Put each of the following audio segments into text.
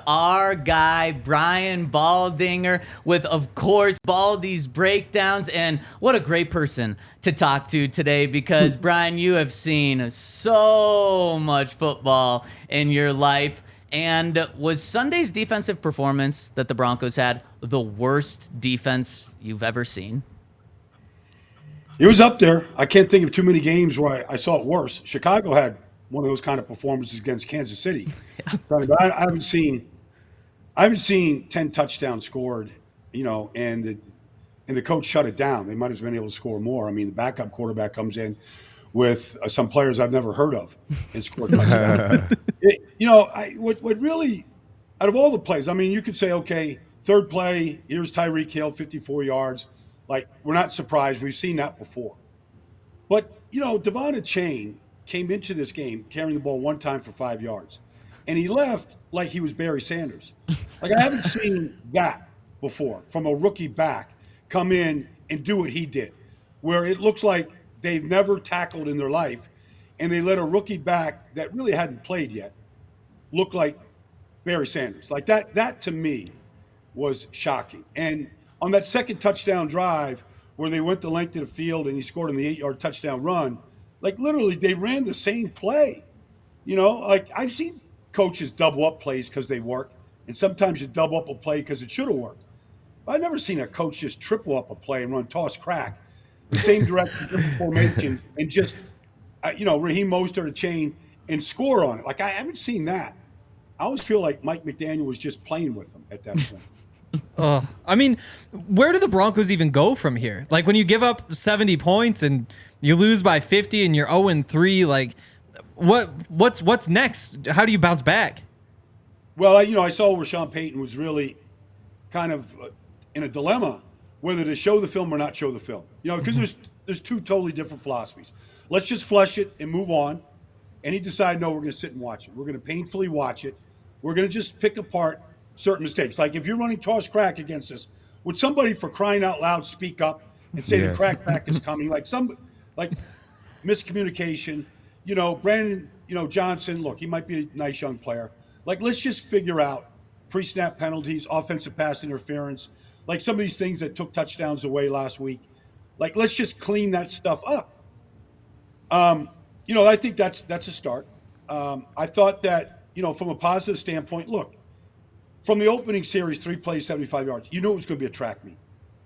our guy, Brian Baldinger, with, of course, Baldy's breakdowns. And what a great person to talk to today, because, Brian, you have seen so much football in your life. And was Sunday's defensive performance that the Broncos had the worst defense you've ever seen? It was up there. I can't think of too many games where I saw it worse. Chicago had one of those kind of performances against Kansas City. But I haven't seen 10 touchdowns scored, and the coach shut it down. They might have been able to score more. I mean, the backup quarterback comes in with some players I've never heard of and scored touchdowns. What really, out of all the plays, I mean, you could say, okay, third play, here's Tyreek Hill, 54 yards. Like, we're not surprised. We've seen that before. But, Devon Chain came into this game carrying the ball one time for 5 yards. And he left like he was Barry Sanders. Like, I haven't seen that before from a rookie back come in and do what he did, where it looks like they've never tackled in their life, and they let a rookie back that really hadn't played yet look like Barry Sanders. Like, that to me was shocking. And on that second touchdown drive where they went the length of the field and he scored on the 8-yard touchdown run, like, literally they ran the same play. Like, I've seen coaches double up plays because they work, and sometimes you double up a play because it should have worked. I've never seen a coach just triple up a play and run toss crack, the same direction, different formation, and just, Raheem Mostert a chain and score on it. Like, I haven't seen that. I always feel like Mike McDaniel was just playing with them at that point. I mean, where do the Broncos even go from here? Like, when you give up 70 points and you lose by 50 and you're 0-3, like, what's next? How do you bounce back? Well, I saw where Sean Payton was really kind of in a dilemma whether to show the film or not show the film. Because there's two totally different philosophies. Let's just flush it and move on. And he decided, no, we're going to sit and watch it. We're going to painfully watch it. We're going to just pick apart certain mistakes. Like, if you're running toss crack against us, would somebody, for crying out loud, speak up and say the crack back is coming? Like miscommunication. Brandon, Johnson, look, he might be a nice young player. Like, let's just figure out pre-snap penalties, offensive pass interference, like some of these things that took touchdowns away last week. Like, let's just clean that stuff up. I think that's a start. I thought that, from a positive standpoint, look, from the opening series, 3 plays, 75 yards, it was going to be a track meet.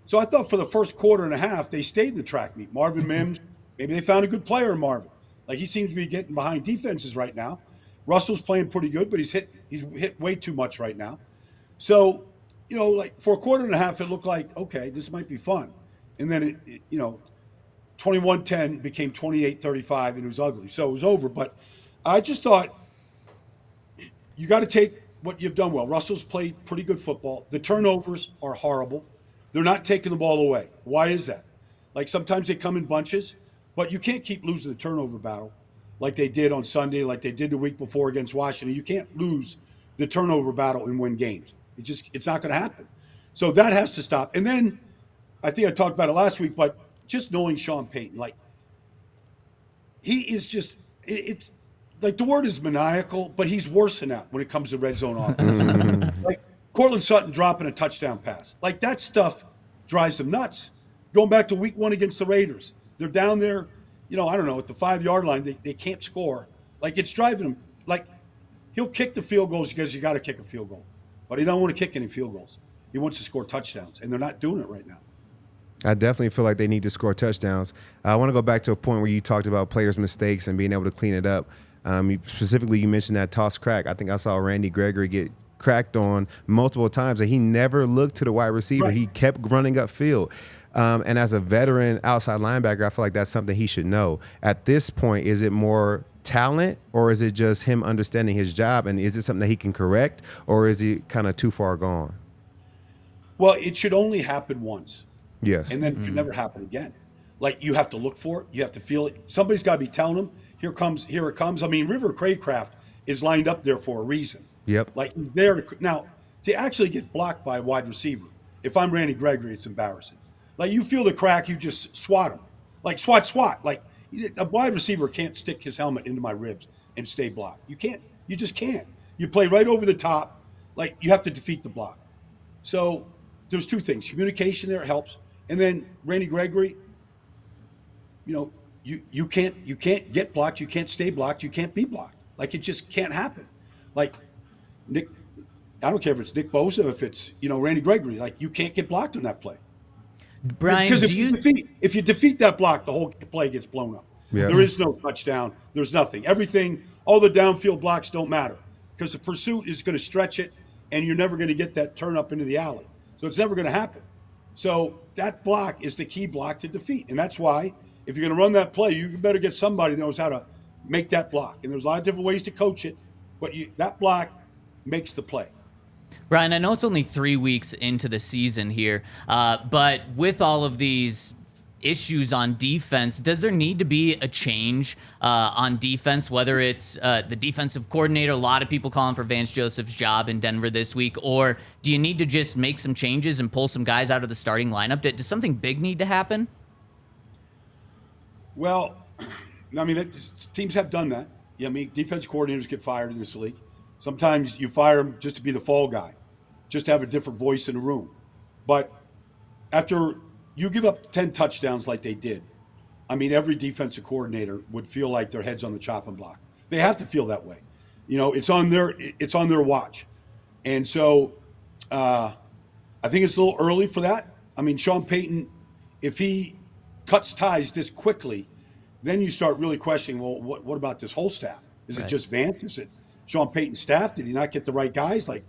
So I thought for the first quarter and a half, they stayed in the track meet. Marvin Mims, maybe they found a good player in Marvin. Like, he seems to be getting behind defenses right now. Russell's playing pretty good, but he's hit way too much right now. So, like, for a quarter and a half, it looked like, okay, this might be fun. And then, 21-10 became 28-35, and it was ugly. So it was over. But I just thought you got to take what you've done well. Russell's played pretty good football. The turnovers are horrible. They're not taking the ball away. Why is that? Like, sometimes they come in bunches, but you can't keep losing the turnover battle like they did on Sunday, like they did the week before against Washington. You can't lose the turnover battle and win games. It's not going to happen. So that has to stop. And then I think I talked about it last week, but just knowing Sean Payton, like, he is just it's like, the word is maniacal, but he's worse than that when it comes to red zone offense. Like, Cortland Sutton dropping a touchdown pass. Like, that stuff drives them nuts. Going back to week 1 against the Raiders, they're down there, I don't know, at the 5-yard line, they can't score. Like, it's driving them. Like, he'll kick the field goals because you got to kick a field goal. But he don't want to kick any field goals. He wants to score touchdowns, and they're not doing it right now. I definitely feel like they need to score touchdowns. I want to go back to a point where you talked about players' mistakes and being able to clean it up. Specifically, you mentioned that toss crack. I think I saw Randy Gregory get cracked on multiple times, and he never looked to the wide receiver. Right. He kept running upfield. And as a veteran outside linebacker, I feel like that's something he should know. At this point, is it more talent, or is it just him understanding his job, and is it something that he can correct, or is he kind of too far gone? Well, it should only happen once. Yes. And then it should never happen again. Like, you have to look for it. You have to feel it. Somebody's got to be telling him, here it comes. I mean, River Craycraft is lined up there for a reason. Yep. Like, there now, to actually get blocked by a wide receiver, if I'm Randy Gregory, it's embarrassing. Like, you feel the crack, you just swat him. Like, swat. Like, a wide receiver can't stick his helmet into my ribs and stay blocked. You can't. You just can't. You play right over the top. like you have to defeat the block. So there's two things. Communication there helps. And then Randy Gregory, you can't get blocked, you can't stay blocked, you can't be blocked. Like it just can't happen. Like Nick, I don't care if it's Nick Bosa, if it's Randy Gregory, like you can't get blocked on that play. Brian, Because if you defeat that block, the whole play gets blown up. Yeah. There is no touchdown. There's nothing. Everything, all the downfield blocks don't matter because the pursuit is going to stretch it, and you're never going to get that turn up into the alley. So it's never going to happen. So that block is the key block to defeat, and that's why if you're going to run that play, you better get somebody who knows how to make that block. And there's a lot of different ways to coach it, but that block makes the play. Brian, I know it's only 3 weeks into the season here, but with all of these issues on defense, does there need to be a change on defense, whether it's the defensive coordinator, a lot of people calling for Vance Joseph's job in Denver this week, or do you need to just make some changes and pull some guys out of the starting lineup? Does something big need to happen? Well, I mean, teams have done that. Yeah, I mean, defense coordinators get fired in this league. Sometimes you fire them just to be the fall guy, just to have a different voice in the room. But after you give up 10 touchdowns like they did, I mean, every defensive coordinator would feel like their head's on the chopping block. They have to feel that way. It's on their watch. And so I think it's a little early for that. I mean, Sean Payton, if he cuts ties this quickly, then you start really questioning, well, what about this whole staff? Is it just Vance? Is it Sean Payton's staff? Did he not get the right guys? Like,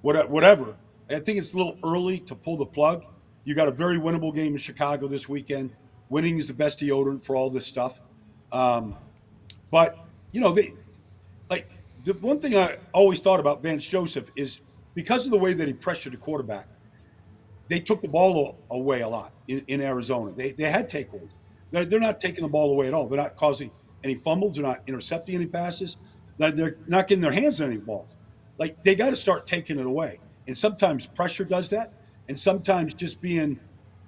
whatever. I think it's a little early to pull the plug. You got a very winnable game in Chicago this weekend. Winning is the best deodorant for all this stuff. But the one thing I always thought about Vance Joseph is because of the way that he pressured the quarterback, they took the ball away a lot in Arizona. They had takeaways. They're not taking the ball away at all. They're not causing any fumbles. They're not intercepting any passes. They're not getting their hands on any balls. Like, they got to start taking it away. And sometimes pressure does that, and sometimes just being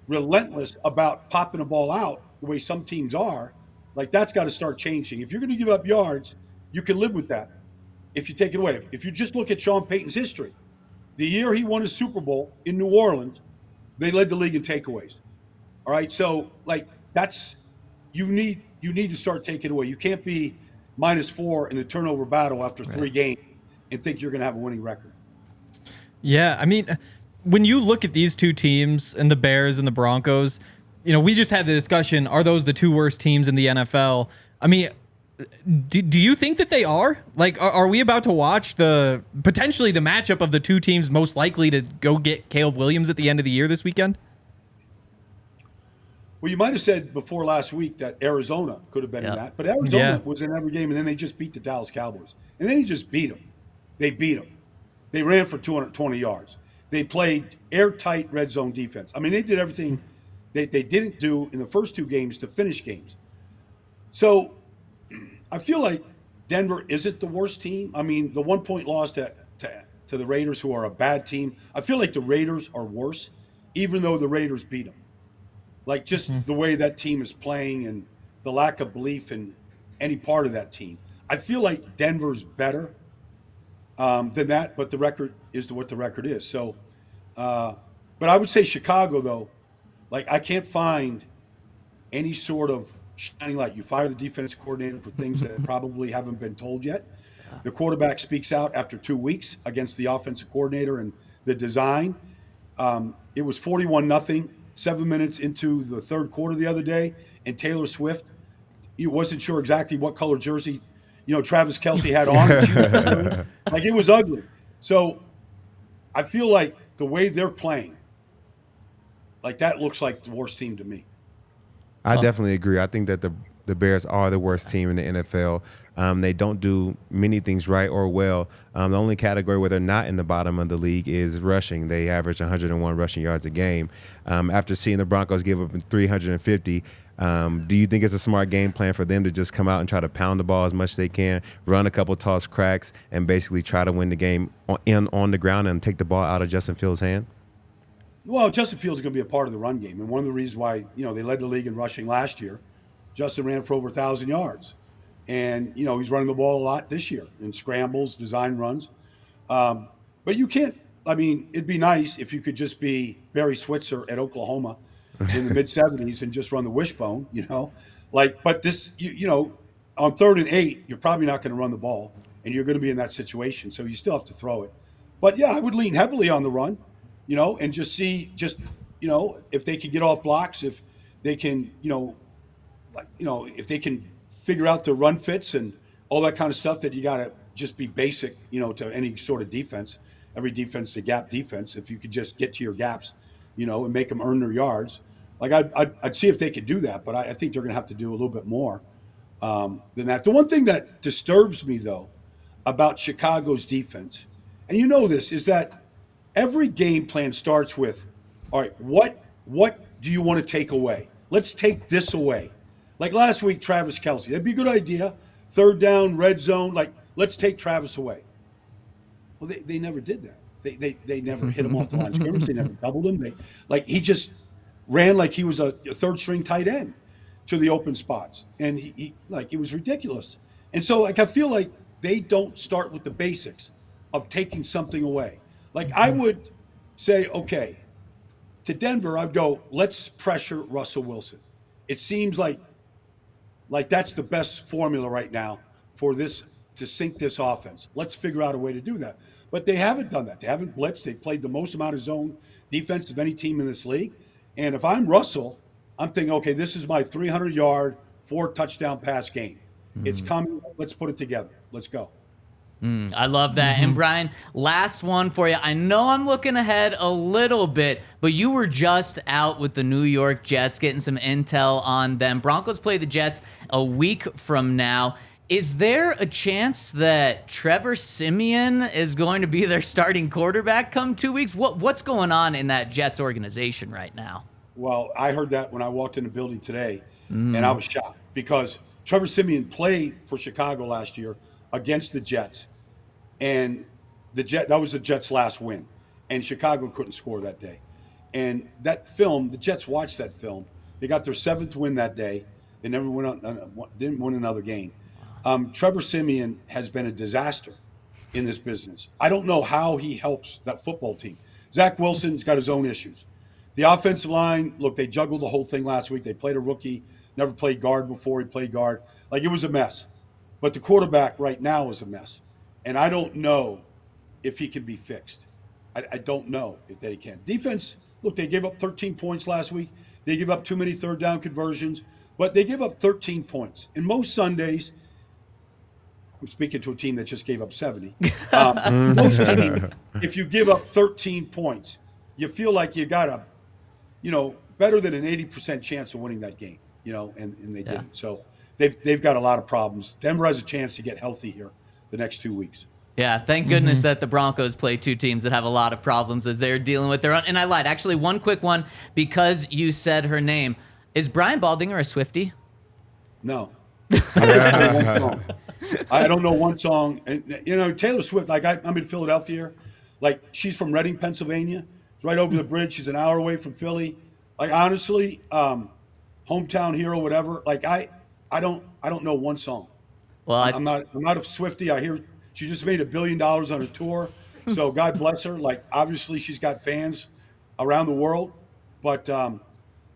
relentless about popping a ball out the way some teams are, like, that's got to start changing. If you're going to give up yards, you can live with that if you take it away. If you just look at Sean Payton's history, the year he won his Super Bowl in New Orleans, they led the league in takeaways. All right, so, like, that's you need to start taking away. You can't be -4 in the turnover battle after 3 games and think you're going to have a winning record. Yeah, I mean, when you look at these two teams and the Bears and the Broncos, we just had the discussion, are those the two worst teams in the NFL? I mean, do you think that they are? Like, are we about to watch potentially the matchup of the two teams most likely to go get Caleb Williams at the end of the year this weekend? Well, you might have said before last week that Arizona could have been in that, but Arizona was in every game, and then they just beat the Dallas Cowboys. And then he just beat them. They beat them. They ran for 220 yards. They played airtight red zone defense. I mean, they did everything they didn't do in the first 2 games to finish games. So I feel like Denver isn't the worst team. I mean, the 1-point loss to the Raiders, who are a bad team, I feel like the Raiders are worse, even though the Raiders beat them. Like, just the way that team is playing and the lack of belief in any part of that team. I feel like Denver's better than that, but the record is what the record is. So, but I would say Chicago, though, like, I can't find any sort of shining light. You fire the defensive coordinator for things that probably haven't been told yet. The quarterback speaks out after 2 weeks against the offensive coordinator and the design. It was 41-0. 7 minutes into the third quarter the other day, and Taylor Swift, he wasn't sure exactly what color jersey, Travis Kelce had on. Like, it was ugly. So I feel like the way they're playing, like, that looks like the worst team to me. I definitely agree. I think that the Bears are the worst team in the NFL. They don't do many things right or well. The only category where they're not in the bottom of the league is rushing. They average 101 rushing yards a game. After seeing the Broncos give up 350, do you think it's a smart game plan for them to just come out and try to pound the ball as much as they can, run a couple toss cracks, and basically try to win the game on the ground and take the ball out of Justin Fields' hand? Well, Justin Fields is going to be a part of the run game. And one of the reasons why, they led the league in rushing last year, Justin ran for over 1,000 yards. And, he's running the ball a lot this year in scrambles, design runs. But But you can't. I mean, it'd be nice if you could just be Barry Switzer at Oklahoma in the mid '70s and just run the wishbone, But this, on 3rd and 8, you're probably not going to run the ball, and you're going to be in that situation, so you still have to throw it. But yeah, I would lean heavily on the run, and just see, if they can get off blocks, if they can, if they can figure out the run fits and all that kind of stuff that you got to just be basic, to any sort of defense. Every defense is a gap defense. If you could just get to your gaps, and make them earn their yards. Like I'd see if they could do that, but I think they're going to have to do a little bit more than that. The one thing that disturbs me, though, about Chicago's defense, and this, is that every game plan starts with, all right, what do you want to take away? Let's take this away. Like last week, Travis Kelce. That'd be a good idea. 3rd down, red zone. Like, let's take Travis away. Well, they never did that. They never hit him off the line of scrimmage. They never doubled him. He just ran like he was a 3rd-string tight end to the open spots, and he it was ridiculous. And so, I feel like they don't start with the basics of taking something away. Like I would say, okay, to Denver, I'd go, let's pressure Russell Wilson. It seems like that's the best formula right now for this to sink this offense. Let's figure out a way to do that. But they haven't done that. They haven't blitzed. They played the most amount of zone defense of any team in this league. And if I'm Russell, I'm thinking, okay, this is my 300-yard, 4-touchdown pass game. It's coming. Let's put it together. Let's go. I love that. And Brian, last one for you. I know I'm looking ahead a little bit, but you were just out with the New York Jets getting some intel on them. Broncos play the Jets a week from now. Is there a chance that Trevor Siemian is going to be their starting quarterback come 2 weeks? What's going on in that Jets organization right now? Well, I heard that when I walked in the building today, and I was shocked because Trevor Siemian played for Chicago last year against the Jets, and that was the Jets' last win, and Chicago couldn't score that day. And that film, the Jets watched that film. They got their 7th win that day. They never didn't win another game. Trevor Siemian has been a disaster in this business. I don't know how he helps that football team. Zach Wilson's got his own issues. The offensive line, look, they juggled the whole thing last week. They played a rookie, never played guard before. He played guard. It was a mess. But the quarterback right now is a mess. And I don't know if he can be fixed. I don't know if that he can. Defense, look, they gave up 13 points last week. They give up too many 3rd down conversions. But they give up 13 points. And most Sundays, I'm speaking to a team that just gave up 70. Most teams, if you give up 13 points, you feel like you got a, better than an 80% chance of winning that game, and they didn't. So they've got a lot of problems. Denver has a chance to get healthy here the next 2 weeks. Yeah, thank goodness that the Broncos play 2 teams that have a lot of problems as they're dealing with their own. And I lied. Actually, one quick one, because you said her name. Is Brian Baldinger a Swiftie? No. I don't know one song. And, Taylor Swift, I'm in Philadelphia. She's from Reading, Pennsylvania. It's right over the bridge. She's an hour away from Philly. Honestly, hometown hero, whatever. I don't know one song. Well, I'm not a Swiftie. I hear she just made $1 billion on her tour. So God bless her. Obviously she's got fans around the world, but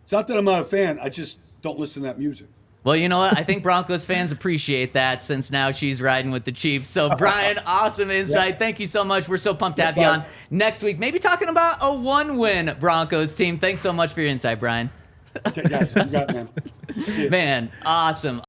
it's not that I'm not a fan. I just don't listen to that music. Well, you know what? I think Broncos fans appreciate that since now she's riding with the Chiefs. So, Brian, awesome insight. Yeah. Thank you so much. We're so pumped to have you on next week. Maybe talking about a 1-win Broncos team. Thanks so much for your insight, Brian. Okay, guys. You got it, man. Man, awesome.